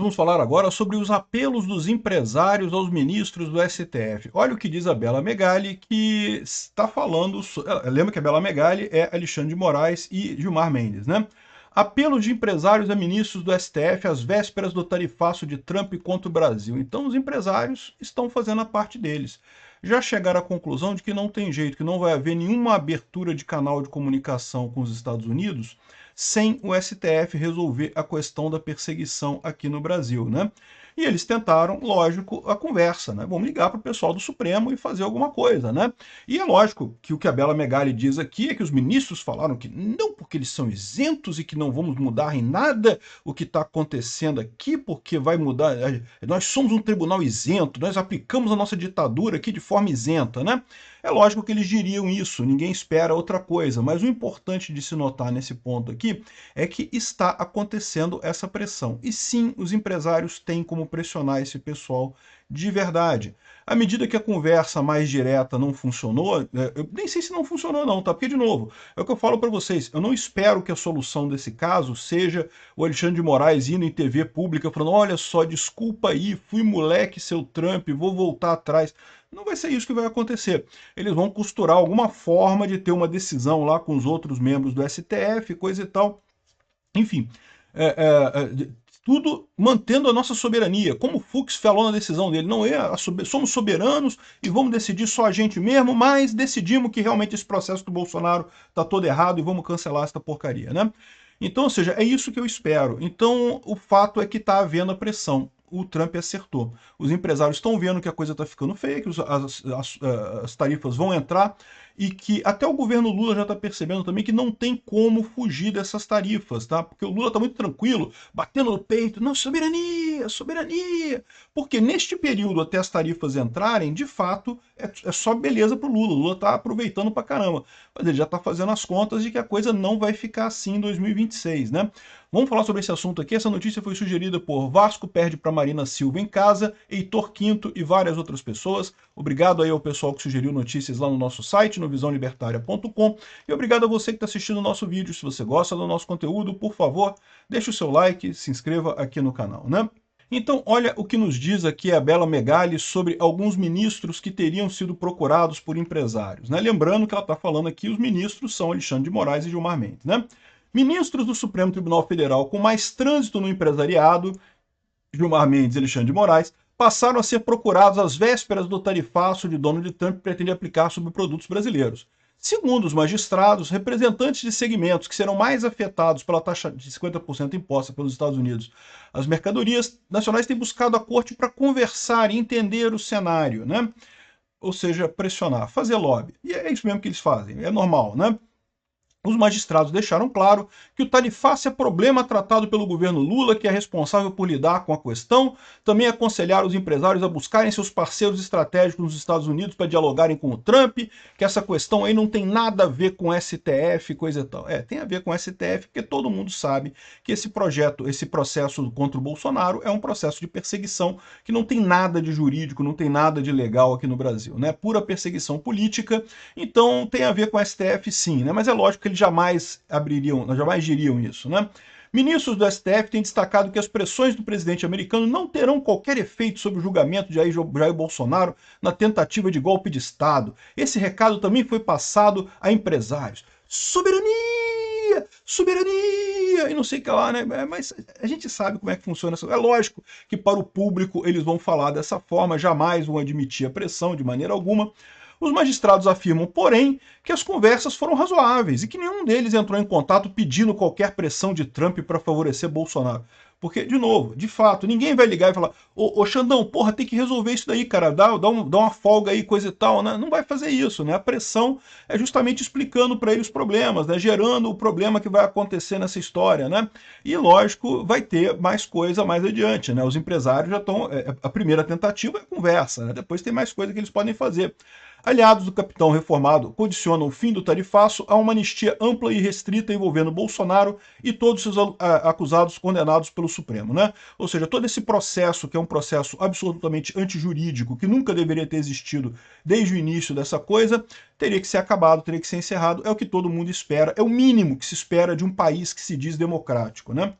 Vamos falar agora sobre os apelos dos empresários aos ministros do STF. Olha o que diz a Bela Megali, que está falando... Lembra que a Bela Megali é Alexandre de Moraes e Gilmar Mendes, né? Apelos de empresários a ministros do STF às vésperas do tarifaço de Trump contra o Brasil. Então os empresários estão fazendo a parte deles. Já chegaram à conclusão de que não tem jeito, que não vai haver nenhuma abertura de canal de comunicação com os Estados Unidos sem o STF resolver a questão da perseguição aqui no Brasil, né? E eles tentaram, lógico, a conversa, né? Vamos ligar para o pessoal do Supremo e fazer alguma coisa, né? E é lógico que o que a Bela Megali diz aqui é que os ministros falaram que não, porque eles são isentos e que não vamos mudar em nada o que está acontecendo aqui, porque vai mudar... Nós somos um tribunal isento, nós aplicamos a nossa ditadura aqui de forma isenta, né? É lógico que eles diriam isso, ninguém espera outra coisa, mas o importante de se notar nesse ponto aqui é que está acontecendo essa pressão. E sim, os empresários têm como pressionar esse pessoal de verdade. À medida que a conversa mais direta não funcionou, eu nem sei se não funcionou não, tá? Porque, de novo, é o que eu falo para vocês, eu não espero que a solução desse caso seja o Alexandre de Moraes indo em TV pública falando, olha só, desculpa aí, fui moleque, seu Trump, vou voltar atrás. Não vai ser isso que vai acontecer. Eles vão costurar alguma forma de ter uma decisão lá com os outros membros do STF, coisa e tal. Enfim, tudo mantendo a nossa soberania. Como o Fux falou na decisão dele, não é somos soberanos e vamos decidir só a gente mesmo, mas decidimos que realmente esse processo do Bolsonaro está todo errado e vamos cancelar essa porcaria, né? Então, ou seja, é isso que eu espero. Então, o fato é que está havendo a pressão. O Trump acertou. Os empresários estão vendo que a coisa está ficando feia, que as tarifas vão entrar e que até o governo Lula já está percebendo também que não tem como fugir dessas tarifas, tá? Porque o Lula está muito tranquilo, batendo no peito, não, soberania, soberania. Porque neste período, até as tarifas entrarem, de fato, é só beleza para o Lula. O Lula está aproveitando para caramba. Mas ele já está fazendo as contas de que a coisa não vai ficar assim em 2026, né? Vamos falar sobre esse assunto aqui. Essa notícia foi sugerida por Vasco perde para Marina Silva em casa, Heitor Quinto e várias outras pessoas. Obrigado aí ao pessoal que sugeriu notícias lá no nosso site, no visãolibertaria.com. E obrigado a você que está assistindo o nosso vídeo. Se você gosta do nosso conteúdo, por favor, deixe o seu like, se inscreva aqui no canal, né? Então, olha o que nos diz aqui a Bela Megali sobre alguns ministros que teriam sido procurados por empresários, né? Lembrando que ela está falando aqui, os ministros são Alexandre de Moraes e Gilmar Mendes, né? Ministros do Supremo Tribunal Federal com mais trânsito no empresariado, Gilmar Mendes e Alexandre de Moraes, passaram a ser procurados às vésperas do tarifaço de Donald Trump que pretende aplicar sobre produtos brasileiros. Segundo os magistrados, representantes de segmentos que serão mais afetados pela taxa de 50% imposta pelos Estados Unidos às mercadorias nacionais têm buscado a corte para conversar e entender o cenário, né? Ou seja, pressionar, fazer lobby. E é isso mesmo que eles fazem, é normal, né? Os magistrados deixaram claro que o tarifaço é problema tratado pelo governo Lula, que é responsável por lidar com a questão. Também aconselharam os empresários a buscarem seus parceiros estratégicos nos Estados Unidos para dialogarem com o Trump, que essa questão aí não tem nada a ver com o STF, coisa e tal. Tem a ver com o STF, porque todo mundo sabe que esse processo contra o Bolsonaro é um processo de perseguição que não tem nada de jurídico, não tem nada de legal aqui no Brasil, né? Pura perseguição política, então tem a ver com o STF sim, né? Mas é lógico que eles jamais diriam isso, né? Ministros do STF têm destacado que as pressões do presidente americano não terão qualquer efeito sobre o julgamento de Jair Bolsonaro na tentativa de golpe de Estado. Esse recado também foi passado a empresários. Soberania! Soberania! E não sei o que lá, né? Mas a gente sabe como é que funciona isso. É lógico que para o público eles vão falar dessa forma, jamais vão admitir a pressão de maneira alguma. Os magistrados afirmam, porém, que as conversas foram razoáveis e que nenhum deles entrou em contato pedindo qualquer pressão de Trump para favorecer Bolsonaro. Porque, de novo, de fato, ninguém vai ligar e falar ô Xandão, porra, tem que resolver isso daí, cara, dá uma folga aí, coisa e tal, né? Não vai fazer isso, né? A pressão é justamente explicando para ele os problemas, né? Gerando o problema que vai acontecer nessa história, né? E, lógico, vai ter mais coisa mais adiante, né? Os empresários já estão... A primeira tentativa é a conversa, né? Depois tem mais coisa que eles podem fazer. Aliados do capitão reformado condicionam o fim do tarifaço a uma anistia ampla e restrita envolvendo Bolsonaro e todos os seus acusados condenados pelo Supremo, né? Ou seja, todo esse processo, que é um processo absolutamente antijurídico, que nunca deveria ter existido desde o início dessa coisa, teria que ser acabado, teria que ser encerrado, é o que todo mundo espera, é o mínimo que se espera de um país que se diz democrático, né?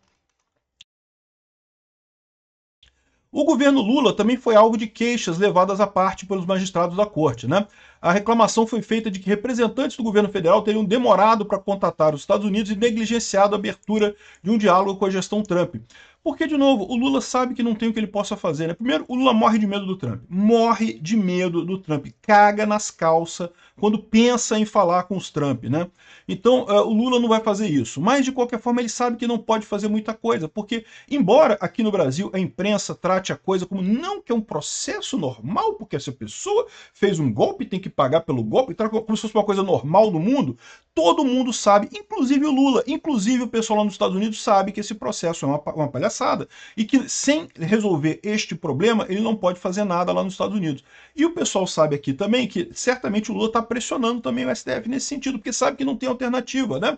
O governo Lula também foi alvo de queixas levadas à parte pelos magistrados da corte, né? A reclamação foi feita de que representantes do governo federal teriam demorado para contatar os Estados Unidos e negligenciado a abertura de um diálogo com a gestão Trump. Porque, de novo, o Lula sabe que não tem o que ele possa fazer, né? Primeiro, o Lula morre de medo do Trump. Morre de medo do Trump. Caga nas calças quando pensa em falar com os Trump, né? Então, o Lula não vai fazer isso. Mas, de qualquer forma, ele sabe que não pode fazer muita coisa. Porque, embora aqui no Brasil a imprensa trate a coisa como não que é um processo normal, porque essa pessoa fez um golpe, tem que pagar pelo golpe, como se fosse uma coisa normal no mundo, todo mundo sabe, inclusive o Lula, inclusive o pessoal lá nos Estados Unidos sabe que esse processo é uma palhaçada e que sem resolver este problema ele não pode fazer nada lá nos Estados Unidos. E o pessoal sabe aqui também que certamente o Lula está pressionando também o STF nesse sentido, porque sabe que não tem alternativa, né?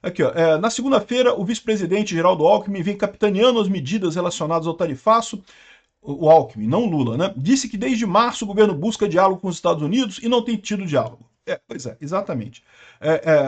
Aqui, ó, na segunda-feira, o vice-presidente Geraldo Alckmin vem capitaneando as medidas relacionadas ao tarifaço. O Alckmin, não o Lula, né? Disse que desde março o governo busca diálogo com os Estados Unidos e não tem tido diálogo. Pois é, exatamente.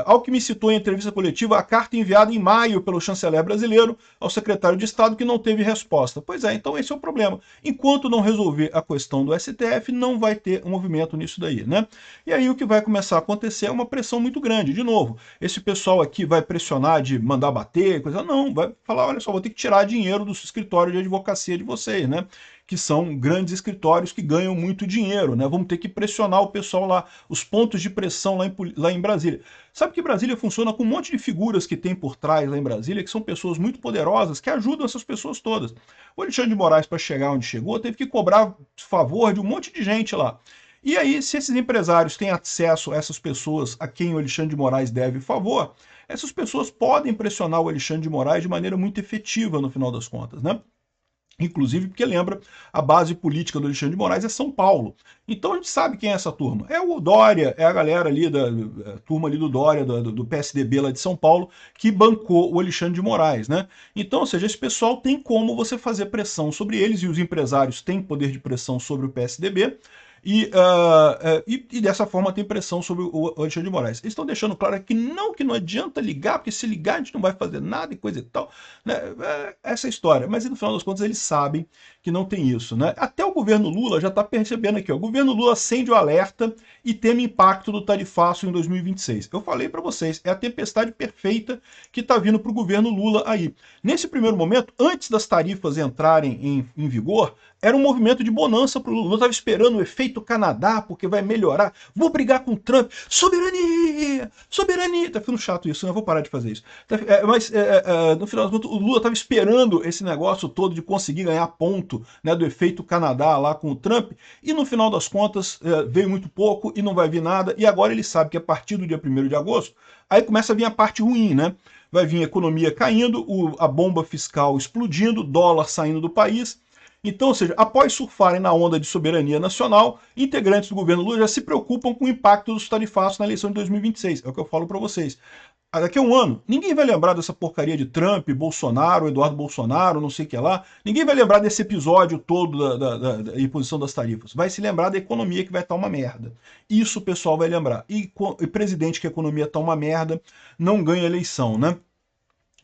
Alckmin citou em entrevista coletiva a carta enviada em maio pelo chanceler brasileiro ao secretário de Estado que não teve resposta. Pois é, então esse é o problema. Enquanto não resolver a questão do STF, não vai ter um movimento nisso daí, né? E aí o que vai começar a acontecer é uma pressão muito grande. De novo, esse pessoal aqui vai pressionar de mandar bater, coisa não, vai falar, olha só, vou ter que tirar dinheiro do escritório de advocacia de vocês, né? Que são grandes escritórios que ganham muito dinheiro, né? Vamos ter que pressionar o pessoal lá, os pontos de pressão lá em Brasília. Sabe que Brasília funciona com um monte de figuras que tem por trás lá em Brasília, que são pessoas muito poderosas, que ajudam essas pessoas todas. O Alexandre de Moraes, para chegar onde chegou, teve que cobrar favor de um monte de gente lá. E aí, se esses empresários têm acesso a essas pessoas a quem o Alexandre de Moraes deve favor, essas pessoas podem pressionar o Alexandre de Moraes de maneira muito efetiva, no final das contas, né? Inclusive porque lembra, a base política do Alexandre de Moraes é São Paulo. Então a gente sabe quem é essa turma. É o Dória, é a galera ali, a turma ali do Dória, do PSDB lá de São Paulo, que bancou o Alexandre de Moraes, né? Então, ou seja, esse pessoal tem como você fazer pressão sobre eles, e os empresários têm poder de pressão sobre o PSDB, e dessa forma tem pressão sobre o Alexandre de Moraes. Eles estão deixando claro que não adianta ligar, porque se ligar a gente não vai fazer nada e coisa e tal, né? Essa história. Mas no final das contas eles sabem que não tem isso, né? Até o governo Lula já está percebendo aqui, ó, o governo Lula acende o alerta e teme impacto do tarifaço em 2026. Eu falei para vocês, é a tempestade perfeita que está vindo para o governo Lula aí. Nesse primeiro momento, antes das tarifas entrarem em vigor, era um movimento de bonança para o Lula. O Lula estava esperando o efeito Canadá, porque vai melhorar. Vou brigar com o Trump. Soberania! Soberania! Tá ficando chato isso, né? Eu vou parar de fazer isso. Mas, no final das contas, o Lula estava esperando esse negócio todo de conseguir ganhar ponto, né, do efeito Canadá lá com o Trump, e no final das contas veio muito pouco e não vai vir nada. E agora ele sabe que a partir do dia 1º de agosto, aí começa a vir a parte ruim, né? Vai vir a economia caindo, a bomba fiscal explodindo, dólar saindo do país. Então, ou seja, após surfarem na onda de soberania nacional, integrantes do governo Lula já se preocupam com o impacto dos tarifaços na eleição de 2026. É o que eu falo para vocês. Daqui a um ano, ninguém vai lembrar dessa porcaria de Trump, Bolsonaro, Eduardo Bolsonaro, não sei o que lá. Ninguém vai lembrar desse episódio todo da imposição das tarifas. Vai se lembrar da economia que vai estar uma merda. Isso o pessoal vai lembrar. E presidente que a economia está uma merda não ganha eleição, né?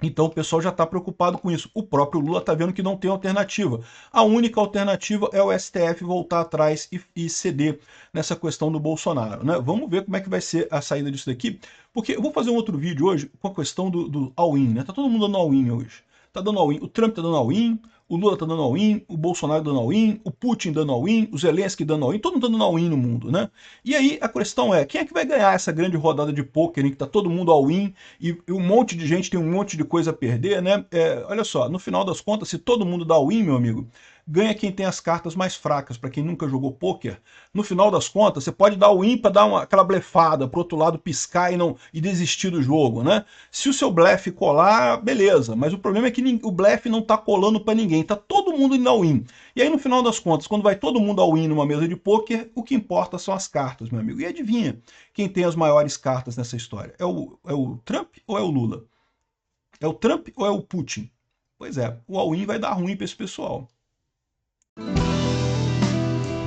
Então o pessoal já está preocupado com isso. O próprio Lula está vendo que não tem alternativa. A única alternativa é o STF voltar atrás e ceder nessa questão do Bolsonaro, né? Vamos ver como é que vai ser a saída disso daqui, porque eu vou fazer um outro vídeo hoje com a questão do all-in, né? Tá todo mundo dando all-in hoje. Tá dando all-in. O Trump tá dando all-in, o Lula tá dando all-in, o Bolsonaro dando all-in, o Putin dando all-in, o Zelensky dando all-in, todo mundo tá dando all-in no mundo, né? E aí a questão é, quem é que vai ganhar essa grande rodada de pôquer em que tá todo mundo all-in e um monte de gente tem um monte de coisa a perder, né? Olha só, no final das contas, se todo mundo dá all-in, meu amigo, ganha quem tem as cartas mais fracas. Para quem nunca jogou pôquer, no final das contas, você pode dar o ímpar, dar aquela blefada, pro outro lado piscar e desistir do jogo, né? Se o seu blefe colar, beleza, mas o problema é que o blefe não tá colando para ninguém, tá todo mundo indo all-in. E aí, no final das contas, quando vai todo mundo all-in numa mesa de pôquer, o que importa são as cartas, meu amigo. E adivinha quem tem as maiores cartas nessa história? É o Trump ou é o Lula? É o Trump ou é o Putin? Pois é, o all-in vai dar ruim para esse pessoal.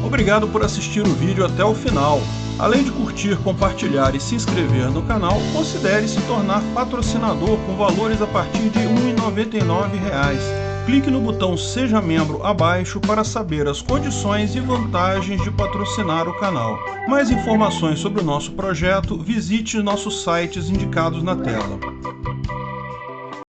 Obrigado por assistir o vídeo até o final. Além de curtir, compartilhar e se inscrever no canal, considere se tornar patrocinador com valores a partir de R$ 1,99. Clique no botão Seja Membro abaixo para saber as condições e vantagens de patrocinar o canal. Mais informações sobre o nosso projeto, visite nossos sites indicados na tela.